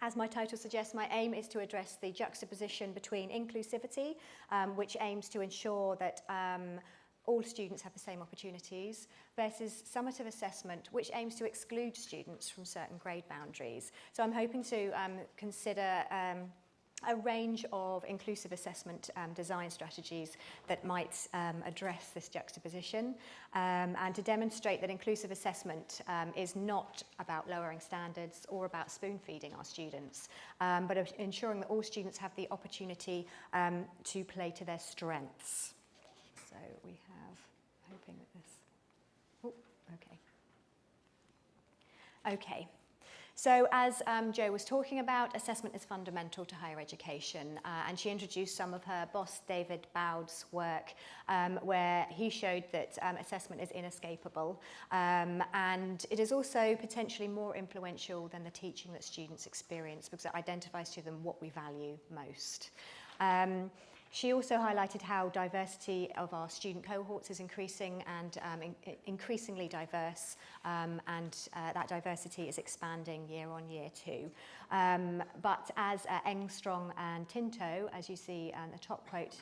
As my title suggests, my aim is to address the juxtaposition between inclusivity, which aims to ensure that all students have the same opportunities, versus summative assessment, which aims to exclude students from certain grade boundaries. So I'm hoping to consider a range of inclusive assessment design strategies that might address this juxtaposition, and to demonstrate that inclusive assessment is not about lowering standards or about spoon-feeding our students, but of ensuring that all students have the opportunity to play to their strengths. So we have, hoping that this, oh, okay. Okay. So as Jo was talking about, assessment is fundamental to higher education, and she introduced some of her boss David Bowd's work, where he showed that assessment is inescapable, and it is also potentially more influential than the teaching that students experience, because it identifies to them what we value most. She also highlighted how diversity of our student cohorts is increasing and increasingly diverse, and that diversity is expanding year on year too. But as Engstrong and Tinto, as you see in the top quote,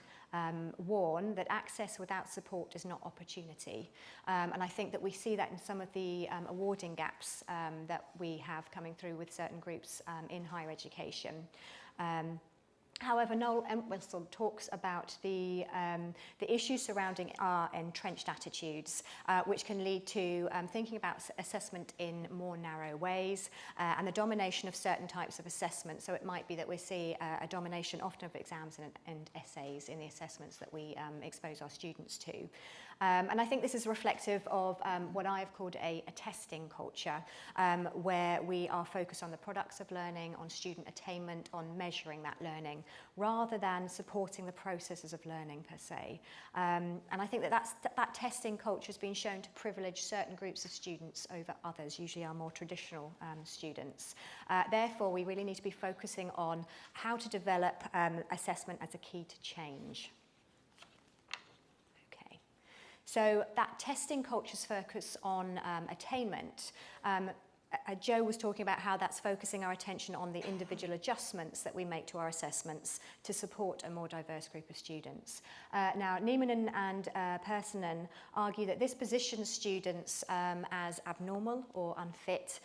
warn that access without support is not opportunity. And I think that we see that in some of the awarding gaps that we have coming through with certain groups in higher education. However, Noel Entwistle talks about the issues surrounding our entrenched attitudes, which can lead to thinking about assessment in more narrow ways, and the domination of certain types of assessment. So it might be that we see a domination often of exams and essays in the assessments that we expose our students to. And I think this is reflective of what I've called a testing culture, where we are focused on the products of learning, on student attainment, on measuring that learning, rather than supporting the processes of learning per se. And I think that that testing culture has been shown to privilege certain groups of students over others, usually our more traditional students. Therefore, we really need to be focusing on how to develop assessment as a key to change. So that testing culture's focus on attainment. Jo was talking about how that's focusing our attention on the individual adjustments that we make to our assessments to support a more diverse group of students. Now, Niemennen and Perssonen argue that this positions students as abnormal or unfit,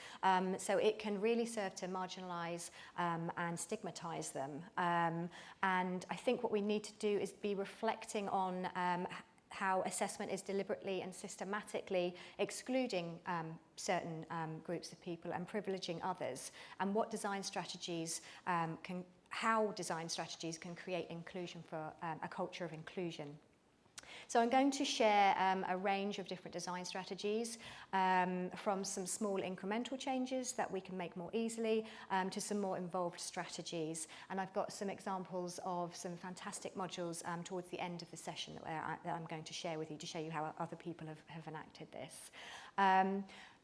so it can really serve to marginalise and stigmatise them. And I think what we need to do is be reflecting on how assessment is deliberately and systematically excluding certain groups of people and privileging others, and what design strategies how design strategies can create inclusion for a culture of inclusion. So I'm going to share a range of different design strategies, from some small incremental changes that we can make more easily to some more involved strategies. And I've got some examples of some fantastic modules towards the end of the session that I'm going to share with you to show you how other people have enacted this.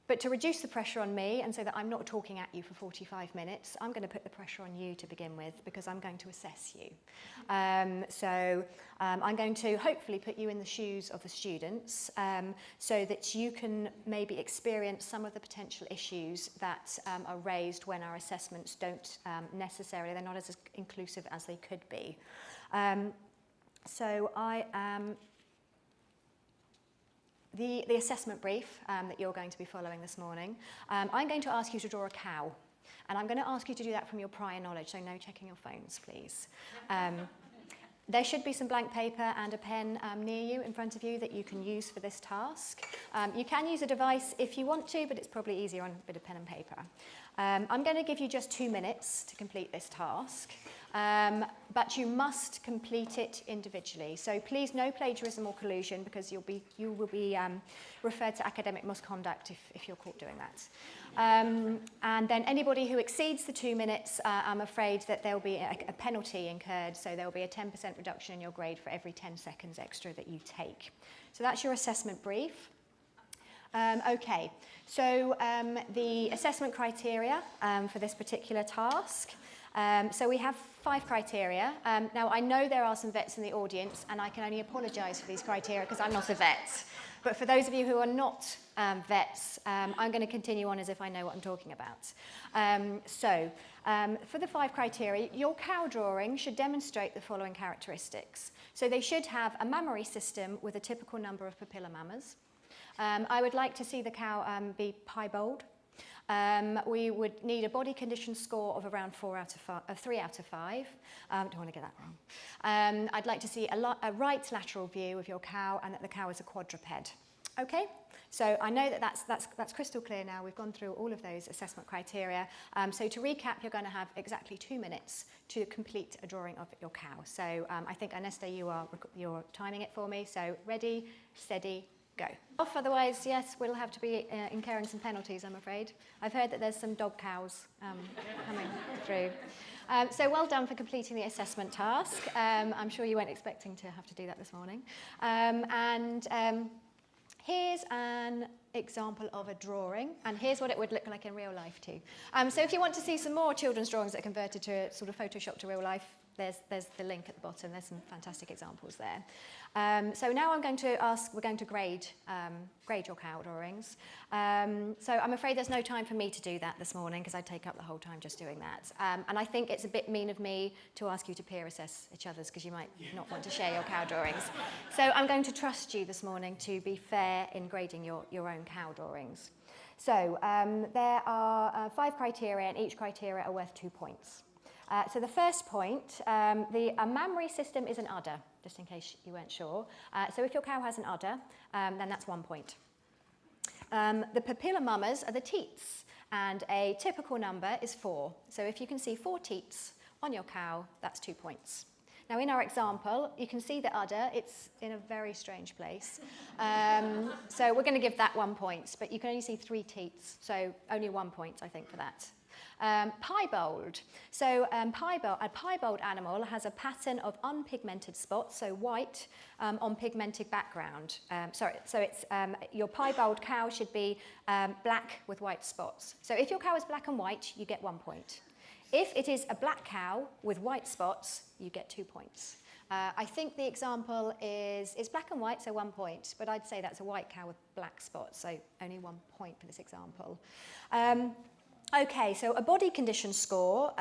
But to reduce the pressure on me and so that I'm not talking at you for 45 minutes, I'm going to put the pressure on you to begin with, because I'm going to assess you. So I'm going to hopefully put you in the shoes of the students so that you can maybe experience some of the potential issues that are raised when our assessments don't necessarily, they're not as inclusive as they could be. So I am... The assessment brief that you're going to be following this morning, I'm going to ask you to draw a cow, and I'm going to ask you to do that from your prior knowledge, so no checking your phones, please. There should be some blank paper and a pen near you, in front of you, that you can use for this task. You can use a device if you want to, but it's probably easier on a bit of pen and paper. I'm going to give you just 2 minutes to complete this task, but you must complete it individually. So please, no plagiarism or collusion, because you will be referred to academic misconduct if you're caught doing that. And then anybody who exceeds the 2 minutes, I'm afraid that there will be a penalty incurred, so there will be a 10% reduction in your grade for every 10 seconds extra that you take. So that's your assessment brief. Okay, so the assessment criteria for this particular task. So we have 5 criteria. Now, I know there are some vets in the audience, and I can only apologise for these criteria because I'm not a vet. But for those of you who are not vets, I'm going to continue on as if I know what I'm talking about. For the 5 criteria, your cow drawing should demonstrate the following characteristics. So they should have a mammary system with a typical number of papilla mammals. I would like to see the cow be piebald. We would need a body condition score of around 3 out of 5. Don't want to get that wrong. I'd like to see a right lateral view of your cow and that the cow is a quadruped. Okay, so I know that that's crystal clear now. We've gone through all of those assessment criteria. So to recap, you're going to have exactly 2 minutes to complete a drawing of your cow. So I think, Anesta, you're timing it for me. So ready, steady, go. Off, otherwise, yes, we'll have to be incurring some penalties, I'm afraid. I've heard that there's some dog cows coming through. So well done for completing the assessment task. I'm sure you weren't expecting to have to do that this morning. Here's an example of a drawing, and here's what it would look like in real life too. So if you want to see some more children's drawings that are converted to sort of Photoshop to real life, there's the link at the bottom. There's some fantastic examples there. So now we're going to grade your cow drawings. So I'm afraid there's no time for me to do that this morning because I'd take up the whole time just doing that. And I think it's a bit mean of me to ask you to peer assess each other's because you might not want to share your cow drawings. So I'm going to trust you this morning to be fair in grading your own cow drawings. So there are 5 criteria, and each criteria are worth 2 points. So the first point, a mammary system is an udder, just in case you weren't sure. So if your cow has an udder, then that's 1 point. The papilla mamas are the teats, and a typical number is 4. So if you can see 4 teats on your cow, that's 2 points. Now in our example, you can see the udder, it's in a very strange place. So we're going to give that 1 point, but you can only see 3 teats, so only 1 point, I think, for that. Piebald. So a piebald animal has a pattern of unpigmented spots, so white on pigmented background. So it's your piebald cow should be black with white spots. So if your cow is black and white, you get 1 point. If it is a black cow with white spots, you get 2 points. I think the example is black and white, so 1 point, but I'd say that's a white cow with black spots, so only 1 point for this example. Okay, so a body condition score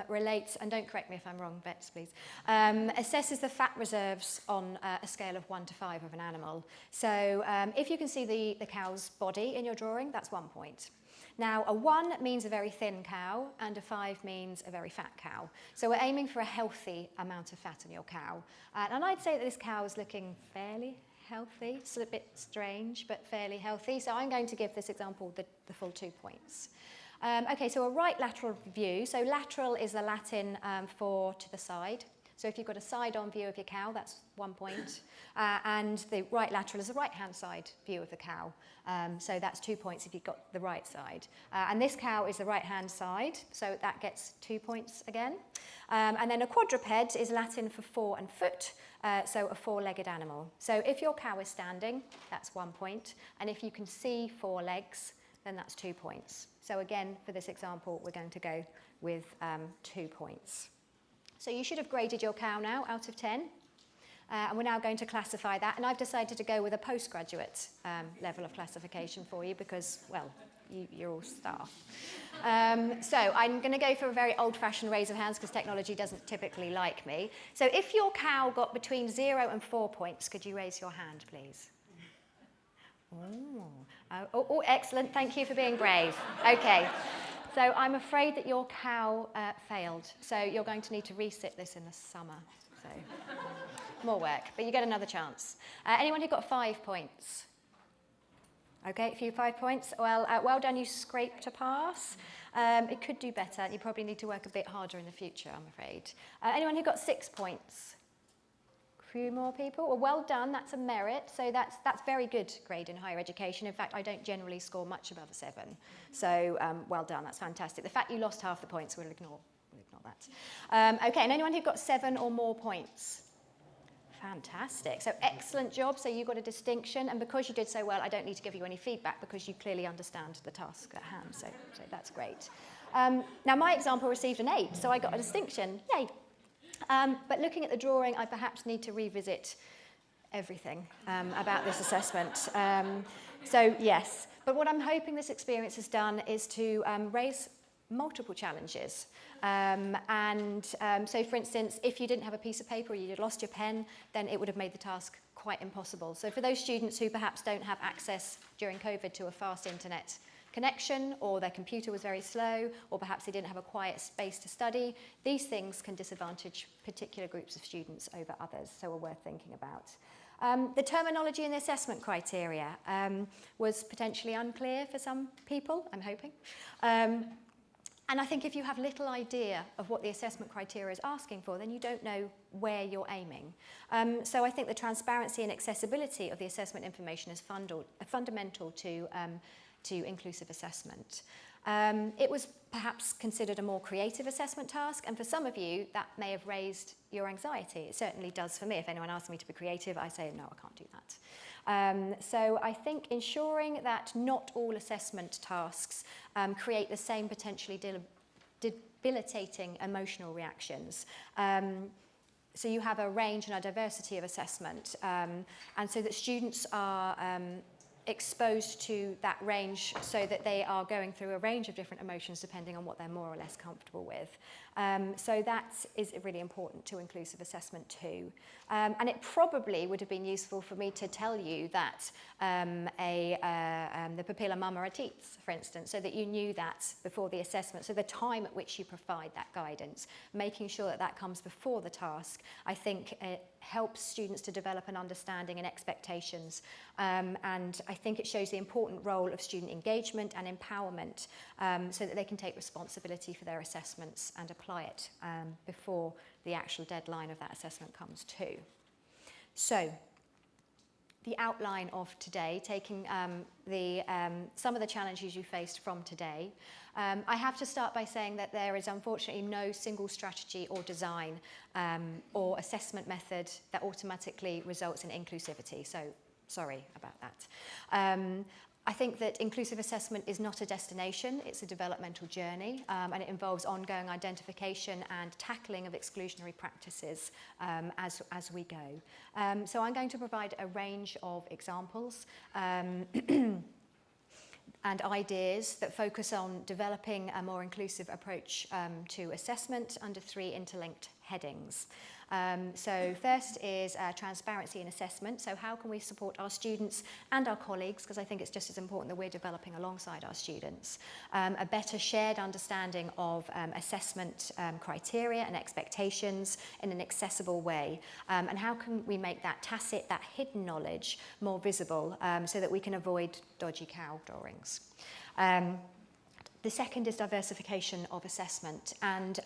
relates, and don't correct me if I'm wrong, vets please, assesses the fat reserves on a scale of 1 to 5 of an animal. So if you can see the cow's body in your drawing, that's 1 point. Now a 1 means a very thin cow and a 5 means a very fat cow. So we're aiming for a healthy amount of fat in your cow. And I'd say that this cow is looking fairly healthy. It's a bit strange, but fairly healthy. So I'm going to give this example the full 2 points. Okay, so a right lateral view. So lateral is the Latin for to the side. So if you've got a side-on view of your cow, that's 1 point. And the right lateral is the right-hand side view of the cow. So that's 2 points if you've got the right side. And this cow is the right-hand side, so that gets 2 points again. And then a quadruped is Latin for fore and foot, so a 4-legged animal. So if your cow is standing, that's 1 point. And if you can see 4 legs, then that's 2 points. So again, for this example, we're going to go with 2 points. So you should have graded your cow now out of 10. And we're now going to classify that. And I've decided to go with a postgraduate level of classification for you because, well, you're all staff. So I'm going to go for a very old-fashioned raise of hands because technology doesn't typically like me. So if your cow got between 0 and 4 points, could you raise your hand, please? Oh, excellent. Thank you for being brave. Okay. So I'm afraid that your cow failed. So you're going to need to resit this in the summer. So more work, but you get another chance. Anyone who got 5 points? Okay, a few 5 points. Well, well done. You scraped a pass. It could do better. You probably need to work a bit harder in the future, I'm afraid. Anyone who got 6 points? Few more people. Well done, that's a merit. So that's very good grade in higher education. In fact, I don't generally score much above a 7. So well done, that's fantastic. The fact you lost half the points, we'll ignore that. Okay, and anyone who got 7 or more points? Fantastic. So excellent job. So you got a distinction, and because you did so well, I don't need to give you any feedback because you clearly understand the task at hand. So that's great. Now my example received an 8, so I got a distinction. Yay. But looking at the drawing, I perhaps need to revisit everything about this assessment. So yes, but what I'm hoping this experience has done is to raise multiple challenges. So for instance, if you didn't have a piece of paper or you'd lost your pen, then it would have made the task quite impossible. So for those students who perhaps don't have access during COVID to a fast internet connection, or their computer was very slow, or perhaps they didn't have a quiet space to study, these things can disadvantage particular groups of students over others, so are worth thinking about. The terminology in the assessment criteria was potentially unclear for some people, I'm hoping. And I think if you have little idea of what the assessment criteria is asking for, then you don't know where you're aiming. So I think the transparency and accessibility of the assessment information is fundamental to inclusive assessment. It was perhaps considered a more creative assessment task, and for some of you that may have raised your anxiety. It certainly does for me. If anyone asks me to be creative, I say, no, I can't do that. So I think ensuring that not all assessment tasks create the same potentially debilitating emotional reactions. So you have a range and a diversity of assessment, and so that students are exposed to that range so that they are going through a range of different emotions depending on what they're more or less comfortable with. So that is really important to inclusive assessment too. And it probably would have been useful for me to tell you that the pupilla mama teats, for instance, so that you knew that before the assessment. So the time at which you provide that guidance, making sure that that comes before the task, I think it helps students to develop an understanding and expectations. And I think it shows the important role of student engagement and empowerment so that they can take responsibility for their assessments and apply it before the actual deadline of that assessment comes too. So, the outline of today, taking some of the challenges you faced from today. I have to start by saying that there is unfortunately no single strategy or design or assessment method that automatically results in inclusivity, so sorry about that. I think that inclusive assessment is not a destination, it's a developmental journey, and it involves ongoing identification and tackling of exclusionary practices as we go. So I'm going to provide a range of examples and ideas that focus on developing a more inclusive approach to assessment under 3 interlinked headings. So first is transparency in assessment. So how can we support our students and our colleagues, because I think it's just as important that we're developing alongside our students, a better shared understanding of assessment criteria and expectations in an accessible way. And how can we make that tacit, that hidden knowledge more visible so that we can avoid dodgy cow drawings. The second is diversification of assessment, and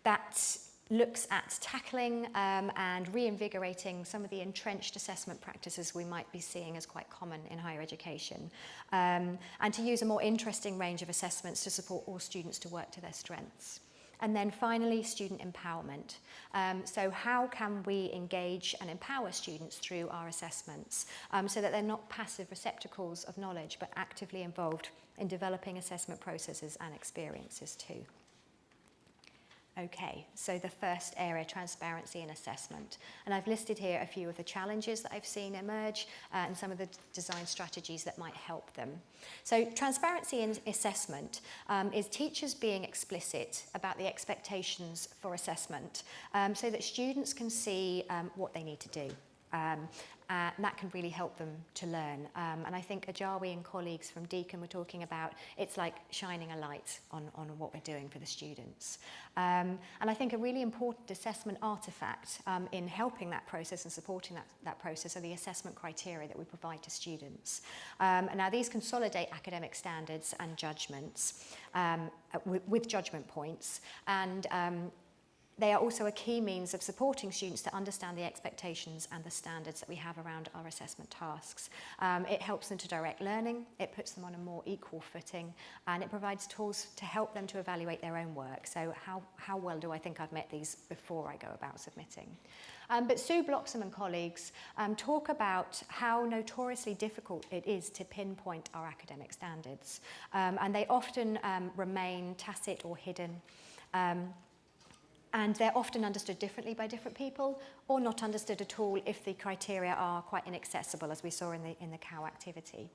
that looks at tackling and reinvigorating some of the entrenched assessment practices we might be seeing as quite common in higher education, and to use a more interesting range of assessments to support all students to work to their strengths. And then finally, student empowerment. So how can we engage and empower students through our assessments so that they're not passive receptacles of knowledge, but actively involved in developing assessment processes and experiences too. Okay, so the first area, transparency in assessment. And I've listed here a few of the challenges that I've seen emerge and some of the design strategies that might help them. So transparency in assessment is teachers being explicit about the expectations for assessment so that students can see what they need to do. And that can really help them to learn. And I think Ajawi and colleagues from Deakin were talking about it's like shining a light on what we're doing for the students. And I think a really important assessment artefact in helping that process and supporting that process are the assessment criteria that we provide to students. And now these consolidate academic standards and judgments with judgment points, and they are also a key means of supporting students to understand the expectations and the standards that we have around our assessment tasks. It helps them to direct learning, it puts them on a more equal footing, and it provides tools to help them to evaluate their own work. So how well do I think I've met these before I go about submitting? But Sue Bloxham and colleagues talk about how notoriously difficult it is to pinpoint our academic standards. And they often remain tacit or hidden. And they're often understood differently by different people, or not understood at all if the criteria are quite inaccessible, as we saw in the COW activity.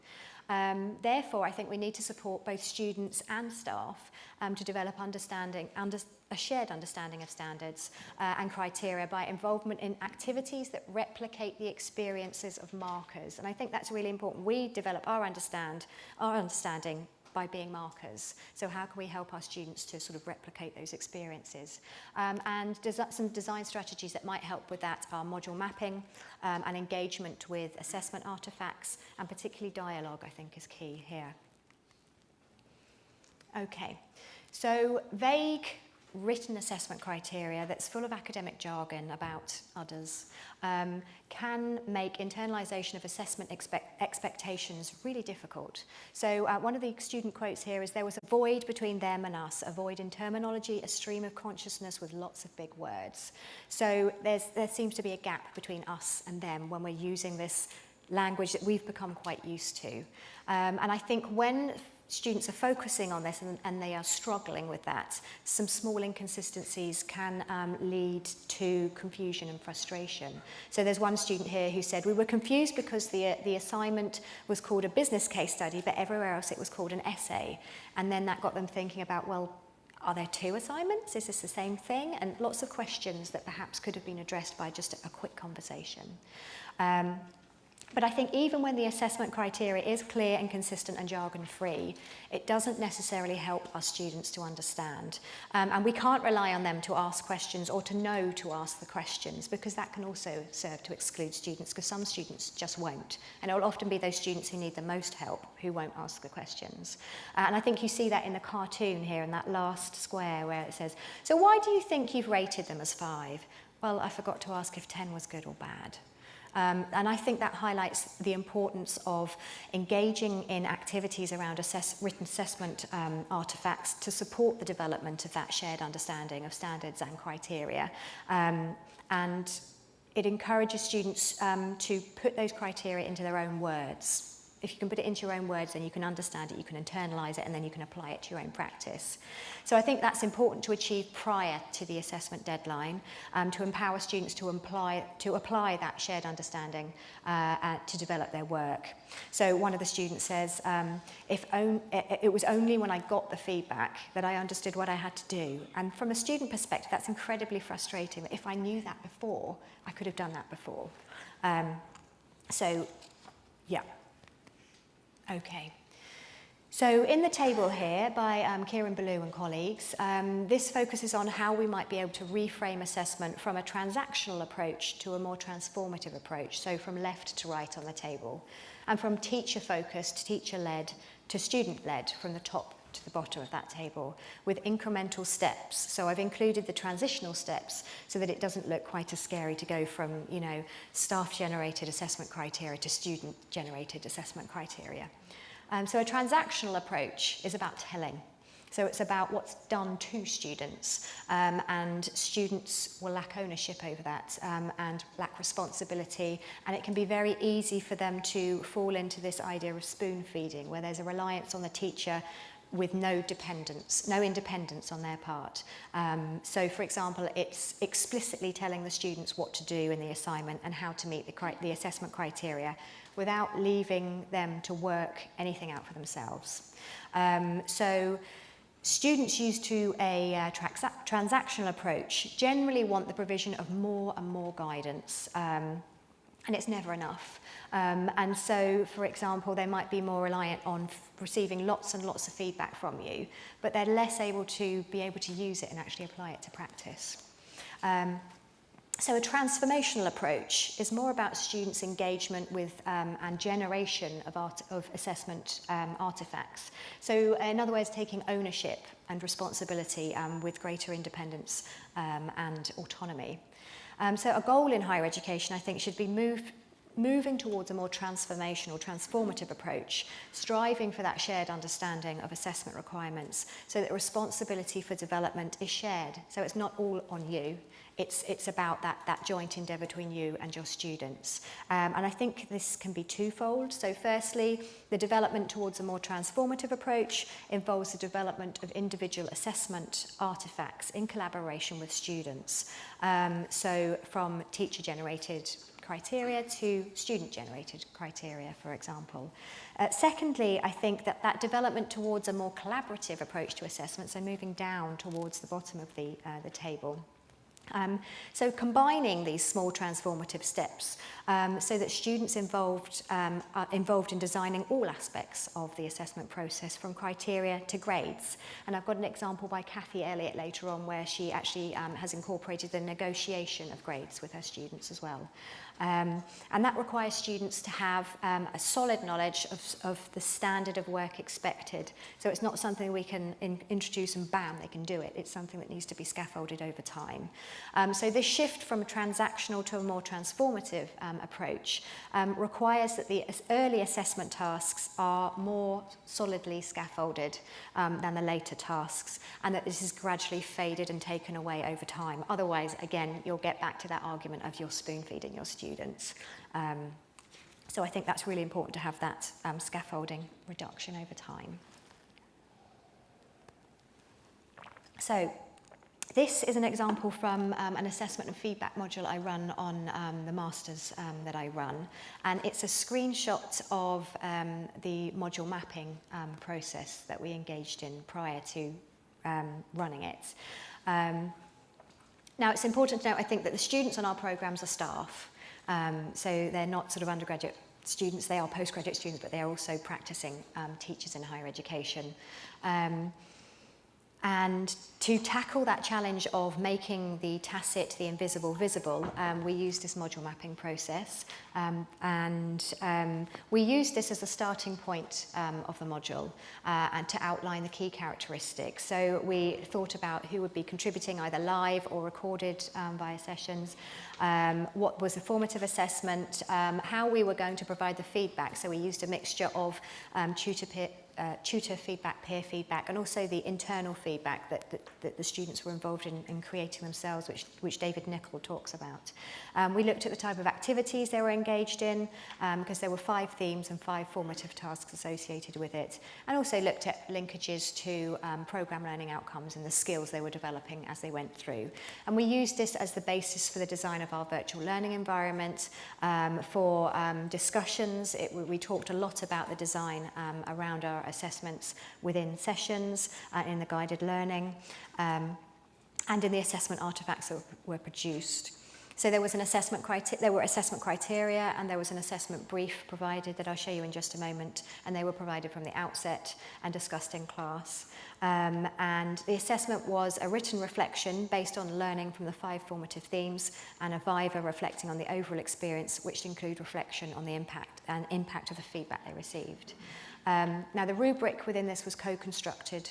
Therefore, I think we need to support both students and staff to develop a shared understanding of standards and criteria by involvement in activities that replicate the experiences of markers. And I think that's really important. We develop our understanding by being markers. So how can we help our students to sort of replicate those experiences? And some design strategies that might help with that are module mapping and engagement with assessment artifacts, and particularly dialogue, I think, is key here. Okay, so vague written assessment criteria that's full of academic jargon about others can make internalisation of assessment expectations really difficult. So one of the student quotes here is, "There was a void between them and us, a void in terminology, a stream of consciousness with lots of big words." So there seems to be a gap between us and them when we're using this language that we've become quite used to. And I think when students are focusing on this and they are struggling with that, some small inconsistencies can lead to confusion and frustration. So there's one student here who said, "We were confused because the assignment was called a business case study, but everywhere else it was called an essay." And then that got them thinking about, well, are there two assignments? Is this the same thing? And lots of questions that perhaps could have been addressed by just a quick conversation. But I think even when the assessment criteria is clear and consistent and jargon-free, it doesn't necessarily help our students to understand. And we can't rely on them to ask questions or to know to ask the questions, because that can also serve to exclude students, because some students just won't. And it will often be those students who need the most help who won't ask the questions. And I think you see that in the cartoon here in that last square where it says, "So why do you think you've rated them as 5? Well, I forgot to ask if 10 was good or bad." And I think that highlights the importance of engaging in activities around written assessment artifacts to support the development of that shared understanding of standards and criteria. And it encourages students to put those criteria into their own words. If you can put it into your own words, then you can understand it, you can internalise it, and then you can apply it to your own practice. So I think that's important to achieve prior to the assessment deadline, to empower students to apply that shared understanding to develop their work. So one of the students says, it was only when I got the feedback that I understood what I had to do. And from a student perspective, that's incredibly frustrating. That if I knew that before, I could have done that before. So, yeah. Okay, so in the table here by Kieran Ballou and colleagues, this focuses on how we might be able to reframe assessment from a transactional approach to a more transformative approach, so from left to right on the table, and from teacher-focused, teacher-led to student-led from the top to the bottom of that table, with incremental steps. So I've included the transitional steps so that it doesn't look quite as scary to go from, staff-generated assessment criteria to student-generated assessment criteria. So a transactional approach is about telling. So it's about what's done to students, and students will lack ownership over that and lack responsibility, and it can be very easy for them to fall into this idea of spoon feeding, where there's a reliance on the teacher with no independence on their part. So, for example, it's explicitly telling the students what to do in the assignment and how to meet the assessment criteria without leaving them to work anything out for themselves. So, students used to a transactional approach generally want the provision of more and more guidance, and it's never enough. And so, for example, they might be more reliant on receiving lots and lots of feedback from you, but they're less able to use it and actually apply it to practice. So a transformational approach is more about students' engagement with and generation of assessment artifacts. So in other words, taking ownership and responsibility with greater independence and autonomy. So a goal in higher education, I think, should be moving towards a more transformational, transformative approach, striving for that shared understanding of assessment requirements so that responsibility for development is shared. So it's not all on you. It's about that joint endeavour between you and your students. And I think this can be twofold. So firstly, the development towards a more transformative approach involves the development of individual assessment artefacts in collaboration with students. So from teacher-generated criteria to student-generated criteria, for example. Secondly, I think that development towards a more collaborative approach to assessment, so moving down towards the bottom of the table, so combining these small transformative steps so that students are involved in designing all aspects of the assessment process from criteria to grades. And I've got an example by Kathy Elliott later on where she actually has incorporated the negotiation of grades with her students as well. And that requires students to have a solid knowledge of the standard of work expected. So it's not something we can introduce and bam, they can do it. It's something that needs to be scaffolded over time. So this shift from a transactional to a more transformative approach requires that the early assessment tasks are more solidly scaffolded than the later tasks, and that this is gradually faded and taken away over time. Otherwise, again, you'll get back to that argument of you're spoon-feeding your students. So I think that's really important to have that scaffolding reduction over time. So this is an example from an assessment and feedback module I run on the masters that I run, and it's a screenshot of the module mapping process that we engaged in prior to running it. Now it's important to note, I think, that the students on our programs are staff. So they're not sort of undergraduate students, they are postgraduate students, but they are also practicing teachers in higher education. And to tackle that challenge of making the tacit, the invisible, visible, we use this module mapping process. We use this as the starting point of the module and to outline the key characteristics. So we thought about who would be contributing either live or recorded via sessions, what was the formative assessment, how we were going to provide the feedback. So we used a mixture of tutor feedback, peer feedback, and also the internal feedback that the students were involved in creating themselves, which David Nicol talks about. We looked at the type of activities they were engaged in, because there were 5 themes and 5 formative tasks associated with it, and also looked at linkages to programme learning outcomes and the skills they were developing as they went through. And we used this as the basis for the design of our virtual learning environment. For discussions, we talked a lot about the design around our assessments within sessions, in the guided learning, and in the assessment artefacts that were produced. So there was there were assessment criteria, and there was an assessment brief provided that I'll show you in just a moment, and they were provided from the outset and discussed in class. And the assessment was a written reflection based on learning from the 5 formative themes, and a viva reflecting on the overall experience, which include reflection on the impact of the feedback they received. Now the rubric within this was co-constructed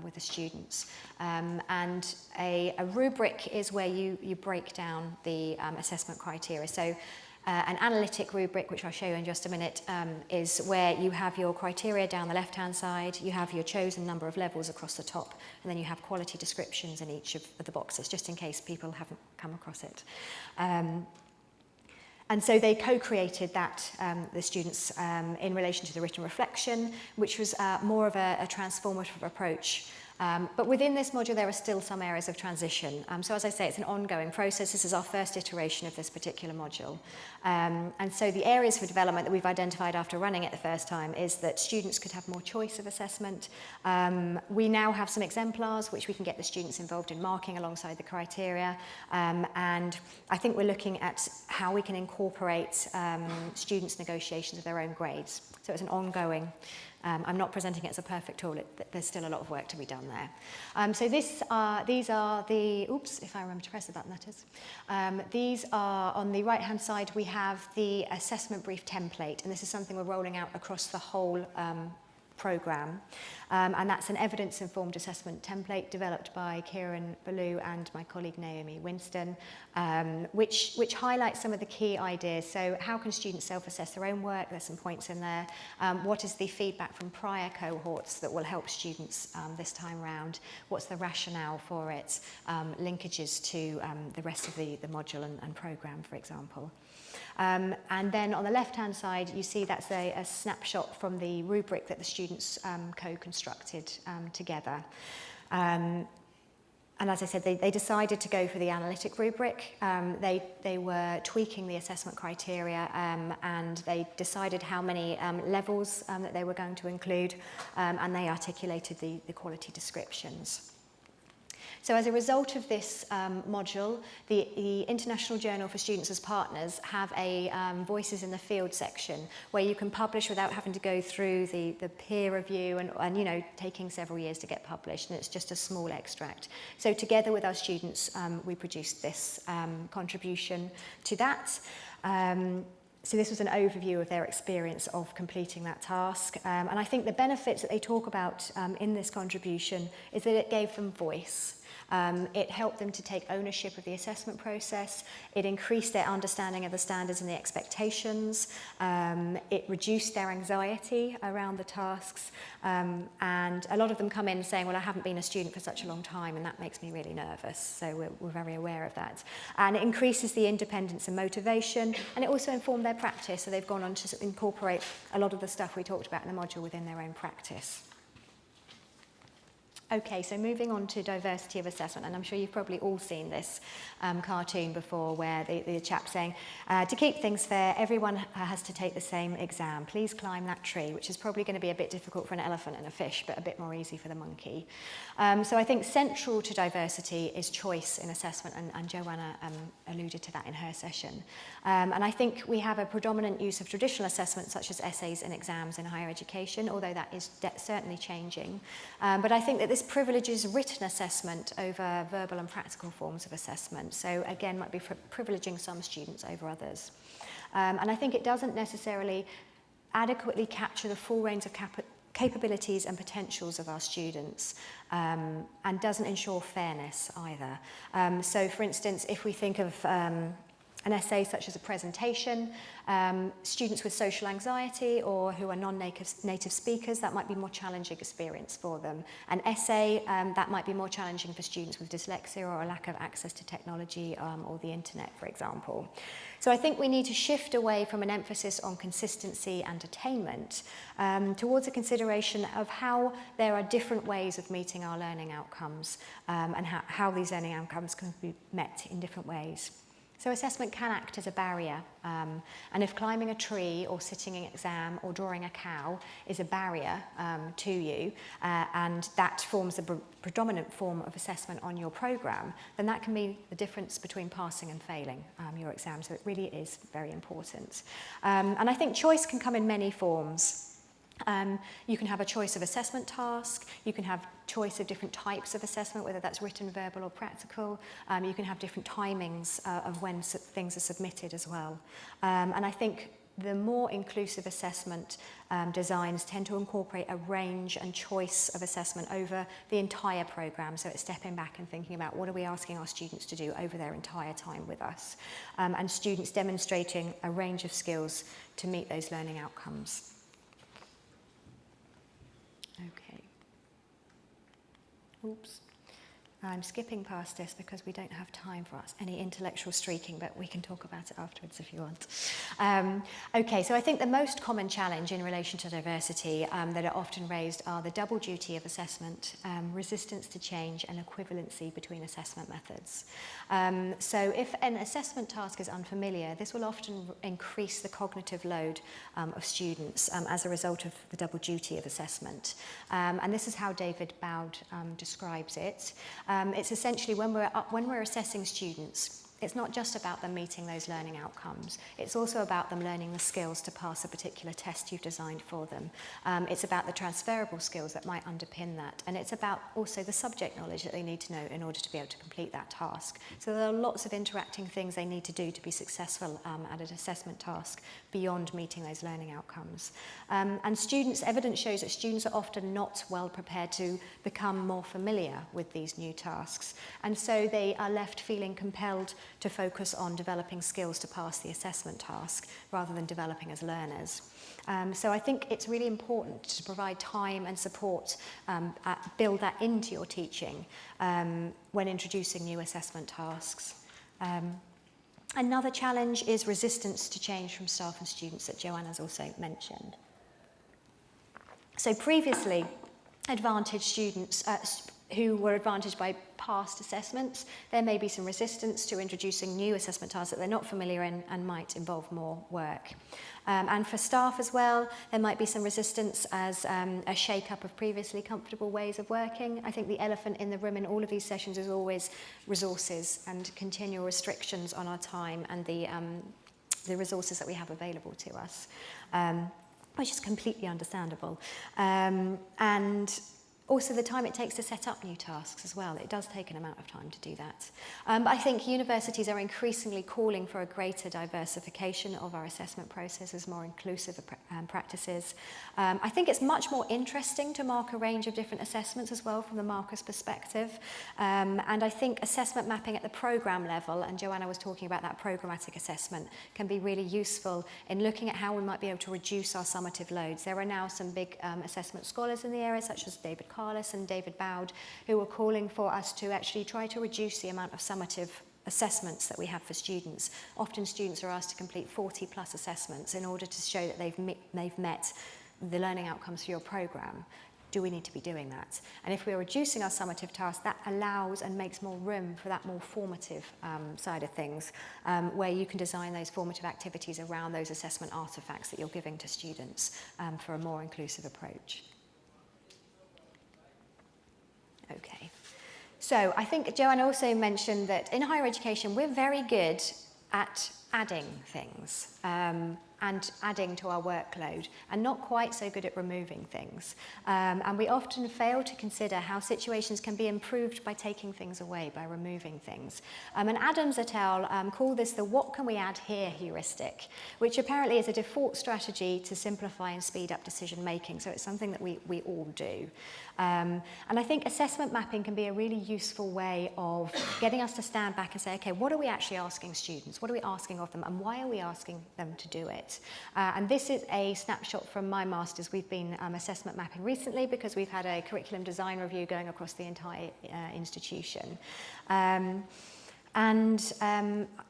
with the students, and a rubric is where you break down the assessment criteria. So an analytic rubric, which I'll show you in just a minute, is where you have your criteria down the left-hand side, you have your chosen number of levels across the top, and then you have quality descriptions in each of the boxes, just in case people haven't come across it. And so they co-created that, the students, in relation to the written reflection, which was more of a transformative approach. But within this module, there are still some areas of transition. So as I say, it's an ongoing process. This is our first iteration of this particular module. And so the areas for development that we've identified after running it the first time is that students could have more choice of assessment. We now have some exemplars which we can get the students involved in marking alongside the criteria. And I think we're looking at how we can incorporate students' negotiations of their own grades. So it's an ongoing. I'm not presenting it as a perfect tool. There's still a lot of work to be done there. So these are the, oops, if I remember to press the button, that is. These are, on the right-hand side, we have the assessment brief template, and this is something we're rolling out across the whole programme. And that's an evidence-informed assessment template developed by Kieran Ballou and my colleague Naomi Winston, which highlights some of the key ideas. So how can students self-assess their own work? There's some points in there. What is the feedback from prior cohorts that will help students this time round? What's the rationale for it? Linkages to the rest of the module and programme, for example. And then on the left-hand side, you see that's a snapshot from the rubric that the students co-constructed together. And as I said, they decided to go for the analytic rubric. They were tweaking the assessment criteria and they decided how many levels that they were going to include, and they articulated the quality descriptions. So as a result of this module, the International Journal for Students as Partners have a Voices in the Field section where you can publish without having to go through the peer review and you know, taking several years to get published, and it's just a small extract. So together with our students, we produced this contribution to that. So this was an overview of their experience of completing that task. And I think the benefits that they talk about in this contribution is that it gave them voice. It helped them to take ownership of the assessment process. It increased their understanding of the standards and the expectations. It reduced their anxiety around the tasks. And a lot of them come in saying, well, I haven't been a student for such a long time, and that makes me really nervous. So we're very aware of that. And it increases the independence and motivation, and it also informed their practice. So they've gone on to incorporate a lot of the stuff we talked about in the module within their own practice. Okay, so moving on to diversity of assessment, and I'm sure you've probably all seen this cartoon before where the chap's saying, to keep things fair, everyone has to take the same exam. Please climb that tree, which is probably going to be a bit difficult for an elephant and a fish, but a bit more easy for the monkey. So I think central to diversity is choice in assessment, and Joanna alluded to that in her session. And I think we have a predominant use of traditional assessment, such as essays and exams in higher education, although that is certainly changing. But I think that this privileges written assessment over verbal and practical forms of assessment. So again, might be privileging some students over others. And I think it doesn't necessarily adequately capture the full range of capabilities and potentials of our students, and doesn't ensure fairness either. So for instance, if we think of an essay such as a presentation, students with social anxiety or who are non-native speakers, that might be a more challenging experience for them. An essay, that might be more challenging for students with dyslexia or a lack of access to technology or the internet, for example. So I think we need to shift away from an emphasis on consistency and attainment towards a consideration of how there are different ways of meeting our learning outcomes, and how these learning outcomes can be met in different ways. So assessment can act as a barrier, and if climbing a tree or sitting an exam or drawing a cow is a barrier to you, and that forms the predominant form of assessment on your programme, then that can be the difference between passing and failing your exam. So it really is very important. And I think choice can come in many forms. You can have a choice of assessment task, you can have choice of different types of assessment, whether that's written, verbal or practical. You can have different timings of when things are submitted as well. And I think the more inclusive assessment designs tend to incorporate a range and choice of assessment over the entire programme. So it's stepping back and thinking about what are we asking our students to do over their entire time with us. And students demonstrating a range of skills to meet those learning outcomes. Okay. Oops. I'm skipping past this because we don't have time for any intellectual streaking, but we can talk about it afterwards if you want. Okay, so I think the most common challenge in relation to diversity that are often raised are the double duty of assessment, resistance to change, and equivalency between assessment methods. So if an assessment task is unfamiliar, this will often increase the cognitive load of students as a result of the double duty of assessment. And this is how David Bowd describes it. It's essentially when we're assessing students, it's not just about them meeting those learning outcomes. It's also about them learning the skills to pass a particular test you've designed for them. It's about the transferable skills that might underpin that. And it's about also the subject knowledge that they need to know in order to be able to complete that task. So there are lots of interacting things they need to do to be successful at an assessment task beyond meeting those learning outcomes. And students, evidence shows that students are often not well prepared to become more familiar with these new tasks. And so they are left feeling compelled to focus on developing skills to pass the assessment task rather than developing as learners. So I think it's really important to provide time and support, build that into your teaching when introducing new assessment tasks. Another challenge is resistance to change from staff and students that Joanna's also mentioned. So previously, advantaged students who were advantaged by past assessments, there may be some resistance to introducing new assessment tasks that they're not familiar in and might involve more work. And for staff as well, there might be some resistance as a shake-up of previously comfortable ways of working. I think the elephant in the room in all of these sessions is always resources and continual restrictions on our time and the resources that we have available to us, which is completely understandable. And also the time it takes to set up new tasks as well. It does take an amount of time to do that. But I think universities are increasingly calling for a greater diversification of our assessment processes, more inclusive practices. I think it's much more interesting to mark a range of different assessments as well from the marker's perspective. And I think assessment mapping at the programme level, and Joanna was talking about that programmatic assessment, can be really useful in looking at how we might be able to reduce our summative loads. There are now some big assessment scholars in the area, such as David Carless and David Bowd, who are calling for us to actually try to reduce the amount of summative assessments that we have for students. Often students are asked to complete 40 plus assessments in order to show that they've met the learning outcomes for your programme. Do we need to be doing that? And if we're reducing our summative tasks, that allows and makes more room for that more formative side of things, where you can design those formative activities around those assessment artefacts that you're giving to students for a more inclusive approach. Okay, so I think Joanna also mentioned that in higher education we're very good at adding things and adding to our workload, and not quite so good at removing things. And we often fail to consider how situations can be improved by taking things away, by removing things. And Adams et al. Call this the what can we add here heuristic, which apparently is a default strategy to simplify and speed up decision making. So it's something that we all do. And I think assessment mapping can be a really useful way of getting us to stand back and say, okay, what are we actually asking students? What are we asking of them? And why are we asking them to do it? And this is a snapshot from my master's. We've been assessment mapping recently because we've had a curriculum design review going across the entire institution.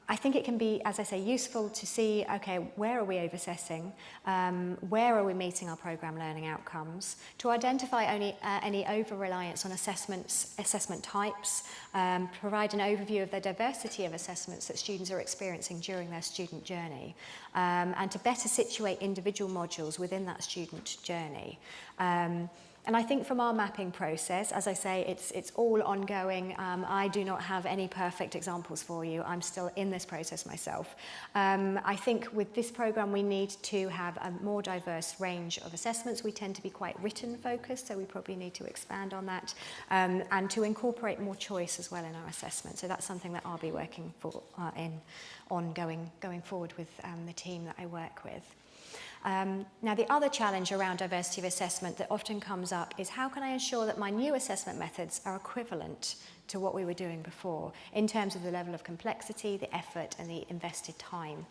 I think it can be, as I say, useful to see, okay, where are we over-assessing? Where are we meeting our programme learning outcomes? To identify any over-reliance on assessment types, provide an overview of the diversity of assessments that students are experiencing during their student journey, and to better situate individual modules within that student journey. And I think from our mapping process, as I say, it's all ongoing. I do not have any perfect examples for you. I'm still in this process myself. I think with this programme, we need to have a more diverse range of assessments. We tend to be quite written focused, so we probably need to expand on that, and to incorporate more choice as well in our assessment. So that's something that I'll be working going forward with the team that I work with. Now, the other challenge around diversity of assessment that often comes up is how can I ensure that my new assessment methods are equivalent to what we were doing before in terms of the level of complexity, the effort and the invested time.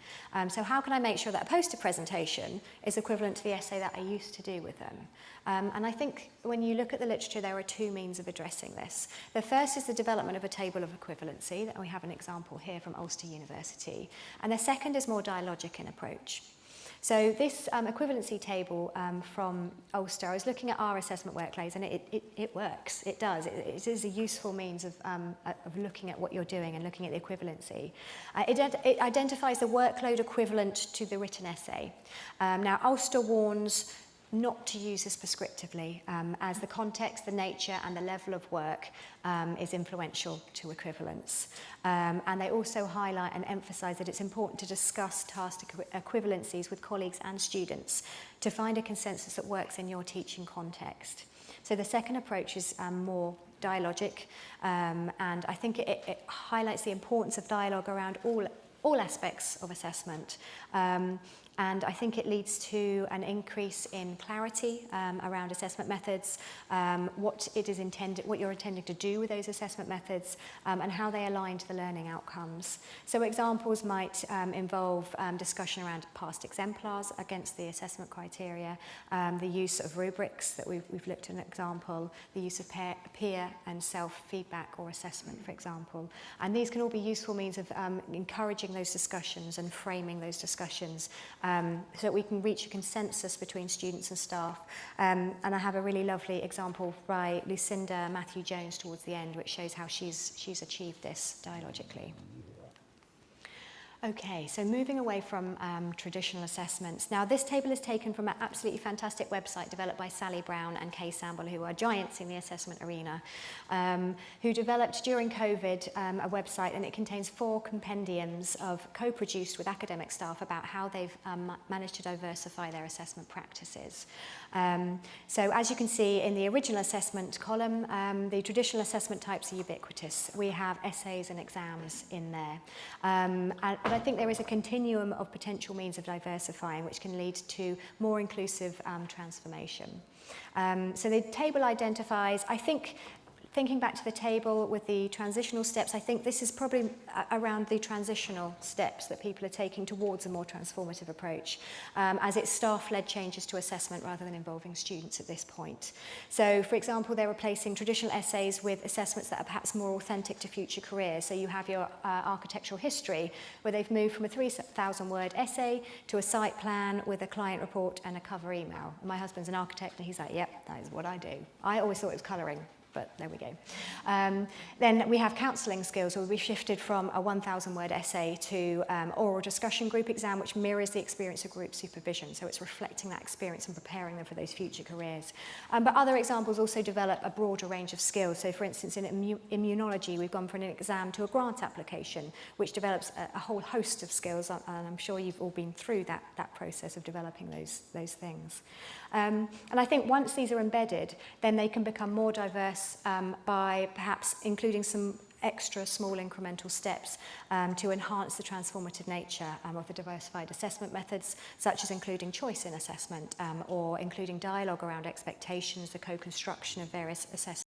So how can I make sure that a poster presentation is equivalent to the essay that I used to do with them? And I think when you look at the literature, there are two means of addressing this. The first is the development of a table of equivalency, that we have an example here from Ulster University. And the second is more dialogic in approach. So this equivalency table from Ulster, I was looking at our assessment workloads, and it works. It does. It is a useful means of looking at what you're doing and looking at the equivalency. It identifies the workload equivalent to the written essay. Now, Ulster warns not to use this prescriptively, as the context, the nature and the level of work is influential to equivalence. And they also highlight and emphasise that it's important to discuss task equivalencies with colleagues and students to find a consensus that works in your teaching context. So the second approach is more dialogic, and I think it highlights the importance of dialogue around all aspects of assessment. And I think it leads to an increase in clarity around assessment methods, what you're intending to do with those assessment methods, and how they align to the learning outcomes. So examples might involve discussion around past exemplars against the assessment criteria, the use of rubrics that we've looked at an example, the use of peer and self-feedback or assessment, for example. And these can all be useful means of encouraging those discussions and framing those discussions, so that we can reach a consensus between students and staff. And I have a really lovely example by Lucinda Matthew-Jones towards the end, which shows how she's achieved this dialogically. Okay, so moving away from traditional assessments. Now, this table is taken from an absolutely fantastic website developed by Sally Brown and Kay Samble, who are giants in the assessment arena, who developed during COVID a website, and it contains 4 compendiums co-produced with academic staff about how they've managed to diversify their assessment practices. So as you can see in the original assessment column, the traditional assessment types are ubiquitous. We have essays and exams in there. But I think there is a continuum of potential means of diversifying which can lead to more inclusive transformation. So the table identifies, I think, thinking back to the table with the transitional steps, I think this is probably around the transitional steps that people are taking towards a more transformative approach, as it's staff-led changes to assessment rather than involving students at this point. So, for example, they're replacing traditional essays with assessments that are perhaps more authentic to future careers. So you have your architectural history, where they've moved from a 3,000-word essay to a site plan with a client report and a cover email. My husband's an architect, and he's like, yep, that is what I do. I always thought it was colouring, but there we go. Then we have counselling skills, where we shifted from a 1,000-word essay to oral discussion group exam, which mirrors the experience of group supervision. So it's reflecting that experience and preparing them for those future careers. But other examples also develop a broader range of skills. So for instance, in immunology, we've gone from an exam to a grant application, which develops a whole host of skills. And I'm sure you've all been through that process of developing those things. And I think once these are embedded, then they can become more diverse by perhaps including some extra small incremental steps to enhance the transformative nature of the diversified assessment methods, such as including choice in assessment or including dialogue around expectations, the co-construction of various assessment